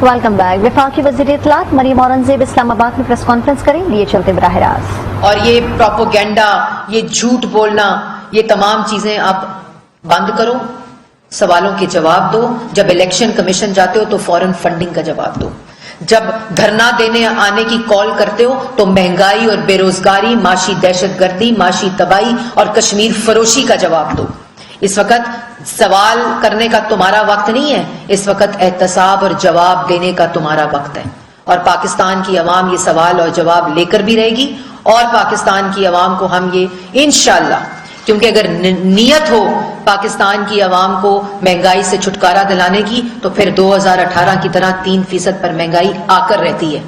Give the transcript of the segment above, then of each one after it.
Welcome back. وفاقی وزیر اطلاعات مریم اورنگزیب اسلام آباد میں پریس کانفرنس کریں. لیے چلتے براہ راست. اور یہ پروپیگنڈا، یہ جھوٹ بولنا، یہ تمام چیزیں آپ بند کرو. سوالوں کے جواب دو. جب الیکشن کمیشن جاتے ہو تو فوراً فنڈنگ کا جواب دو. جب دھرنا دینے آنے کی کال کرتے ہو تو مہنگائی اور بے روزگاری، معاشی دہشت گردی، معاشی تباہی اور کشمیر فروشی کا جواب دو. اس وقت سوال کرنے کا تمہارا وقت نہیں ہے، اس وقت احتساب اور جواب دینے کا تمہارا وقت ہے. اور پاکستان کی عوام یہ سوال اور جواب لے کر بھی رہے گی. اور پاکستان کی عوام کو ہم یہ انشاءاللہ، کیونکہ اگر نیت ہو پاکستان کی عوام کو مہنگائی سے چھٹکارا دلانے کی تو پھر 2018 کی طرح 3% پر مہنگائی آ کر رہتی ہے.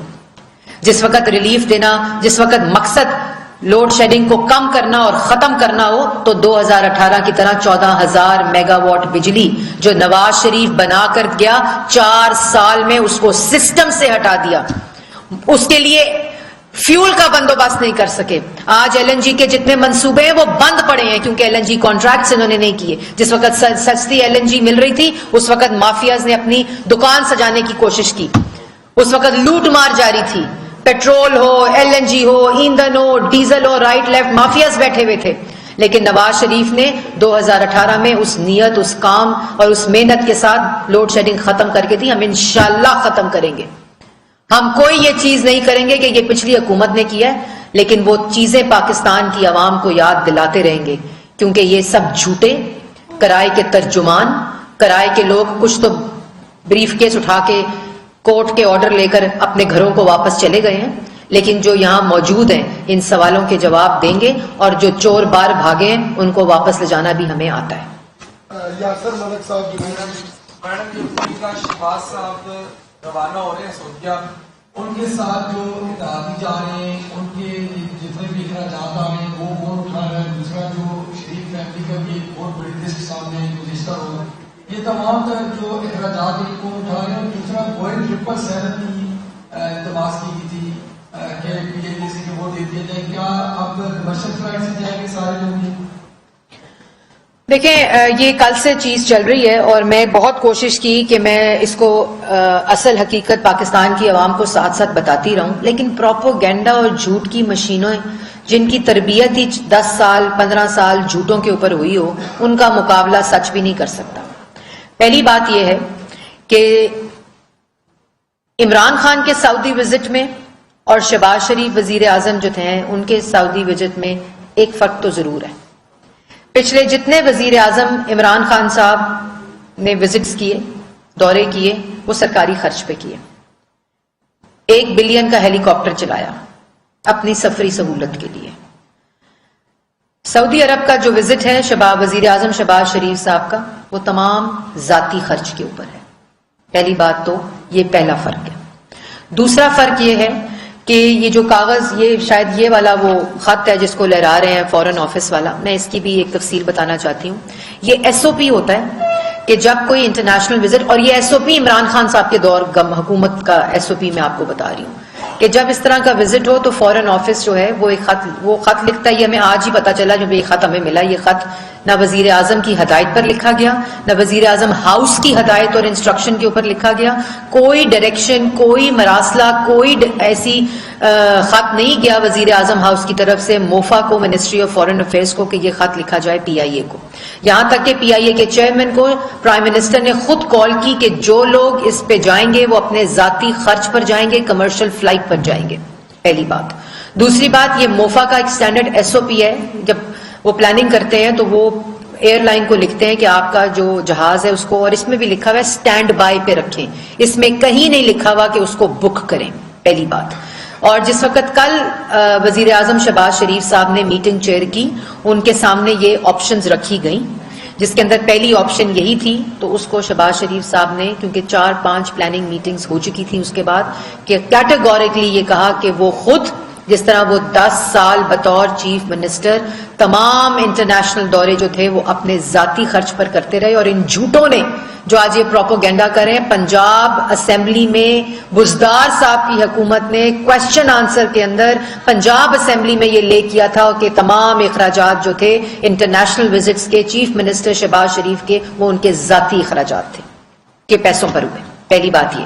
جس وقت ریلیف دینا، جس وقت مقصد لوڈ شیڈنگ کو کم کرنا اور ختم کرنا ہو تو 2018 کی طرح 14,000 میگا واٹ بجلی جو نواز شریف بنا کر گیا 4 سال میں اس کو سسٹم سے ہٹا دیا. اس کے لیے فیول کا بندوبست نہیں کر سکے. آج ایل این جی کے جتنے منصوبے ہیں وہ بند پڑے ہیں کیونکہ ایل این جی کانٹریکٹس انہوں نے نہیں کیے. جس وقت سستی ایل این جی مل رہی تھی اس وقت مافیاز نے اپنی دکان سجانے کی کوشش کی. اس وقت لوٹ مار جاری تھی. پیٹرول ہو، ایل این جی ہو، ایندھن ہو، ڈیزل ہو، رائٹ لیفٹ مافیاز بیٹھے ہوئے تھے. لیکن نواز شریف نے 2018 میں اس نیت، اس کام اور اس محنت کے ساتھ لوڈ شیڈنگ ختم کر کے دی. ہم انشاءاللہ ختم کریں گے. ہم کوئی یہ چیز نہیں کریں گے کہ یہ پچھلی حکومت نے کیا ہے، لیکن وہ چیزیں پاکستان کی عوام کو یاد دلاتے رہیں گے. کیونکہ یہ سب جھوٹے کرائے کے ترجمان، کرائے کے لوگ کچھ تو بریف کیس اٹھا کے کورٹ کے آرڈر لے کر اپنے گھروں کو واپس چلے گئے ہیں، لیکن جو یہاں موجود ہیں ان سوالوں کے جواب دیں گے. اور جو چور بار بھاگے ہیں ان کو واپس لے جانا بھی ہمیں آتا ہے. یاسر ملک صاحب، میڈم شہباز صاحب روانہ ہو رہے ہیں سعودیہ، ان کے ساتھ جو اتحادی جا رہے ہیں، ان کے جتنے بھی اخراجات آ رہے ہیں وہ کون اٹھا رہا ہے؟ دوسرا جو شریف فیملی کا بھی ایک بہت بڑی لسٹ سامنے گزشتہ ہو، یہ تمام تر جو اخراجات ان کو اٹھا رہے ہیں. دوسرا بوئنگ 777 کی التماس کی تھی کہ پی ایم ڈی سی کے وہ دے دیا جائے. کیا اب کمرشل فلائٹ سے جائیں گے سارے لوگ؟ دیکھیں، یہ کل سے چیز چل رہی ہے اور میں بہت کوشش کی کہ میں اس کو اصل حقیقت پاکستان کی عوام کو ساتھ ساتھ بتاتی رہوں. لیکن پروپیگنڈا اور جھوٹ کی مشینوں جن کی تربیت ہی 10 سال 15 سال جھوٹوں کے اوپر ہوئی ہو، ان کا مقابلہ سچ بھی نہیں کر سکتا. پہلی بات یہ ہے کہ عمران خان کے سعودی وزٹ میں اور شہباز شریف وزیر اعظم جو تھے ان کے سعودی وزٹ میں ایک فرق تو ضرور ہے. پچھلے جتنے وزیر اعظم عمران خان صاحب نے وزٹس کیے، دورے کیے، وہ سرکاری خرچ پہ کیے. 1 بلین کا ہیلی کاپٹر چلایا اپنی سفری سہولت کے لیے. سعودی عرب کا جو وزٹ ہے وزیر اعظم شہباز شریف صاحب کا، وہ تمام ذاتی خرچ کے اوپر ہے. پہلی بات تو یہ پہلا فرق ہے. دوسرا فرق یہ ہے کہ یہ جو کاغذ، یہ شاید یہ والا وہ خط ہے جس کو لہرا رہے ہیں فورن آفس والا، میں اس کی بھی ایک تفصیل بتانا چاہتی ہوں. یہ ایس او پی ہوتا ہے کہ جب کوئی انٹرنیشنل وزٹ، اور یہ ایس او پی عمران خان صاحب کے دور حکومت کا ایس او پی میں آپ کو بتا رہی ہوں کہ جب اس طرح کا وزٹ ہو تو فورن آفس جو ہے وہ ایک خط لکھتا ہے. یہ ہمیں آج ہی پتا چلا جب یہ خط ہمیں ملا. یہ خط نہ وزیر اعظم کی ہدایت پر لکھا گیا، نہ وزیر اعظم ہاؤس کی ہدایت اور انسٹرکشن کے اوپر لکھا گیا. کوئی ڈائریکشن، کوئی مراسلہ، کوئی ایسی خط نہیں گیا وزیر اعظم ہاؤس کی طرف سے موفا کو، منسٹری آف فارن افیئرس کو، کہ یہ خط لکھا جائے پی آئی اے کو. یہاں تک کہ پی آئی اے کے چیئرمین کو پرائم منسٹر نے خود کال کی کہ جو لوگ اس پہ جائیں گے وہ اپنے ذاتی خرچ پر جائیں گے، کمرشل فلائٹ پر جائیں گے. پہلی بات. دوسری بات، یہ موفا کا ایک سٹینڈرڈ ایس او پی ہے. جب وہ پلاننگ کرتے ہیں تو وہ ایئر لائن کو لکھتے ہیں کہ آپ کا جو جہاز ہے اس کو، اور اس میں بھی لکھا ہوا ہے اسٹینڈ بائی پہ رکھیں. اس میں کہیں نہیں لکھا ہوا کہ اس کو بک کریں. پہلی بات. اور جس وقت کل وزیر اعظم شہباز شریف صاحب نے میٹنگ چیئر کی، ان کے سامنے یہ آپشنز رکھی گئیں جس کے اندر پہلی آپشن یہی تھی. تو اس کو شہباز شریف صاحب نے، کیونکہ 4-5 پلاننگ میٹنگز ہو چکی تھیں اس کے بعد، کہ کیٹیگوریکلی یہ کہا کہ وہ خود، جس طرح وہ 10 سال بطور چیف منسٹر تمام انٹرنیشنل دورے جو تھے وہ اپنے ذاتی خرچ پر کرتے رہے. اور ان جھوٹوں نے جو آج یہ پروپیگنڈا کر رہے ہیں، پنجاب اسمبلی میں بزدار صاحب کی حکومت نے کوشچن آنسر کے اندر پنجاب اسمبلی میں یہ لے کیا تھا کہ تمام اخراجات جو تھے انٹرنیشنل وزٹس کے چیف منسٹر شہباز شریف کے، وہ ان کے ذاتی اخراجات تھے کہ پیسوں پر ہوئے. پہلی بات یہ.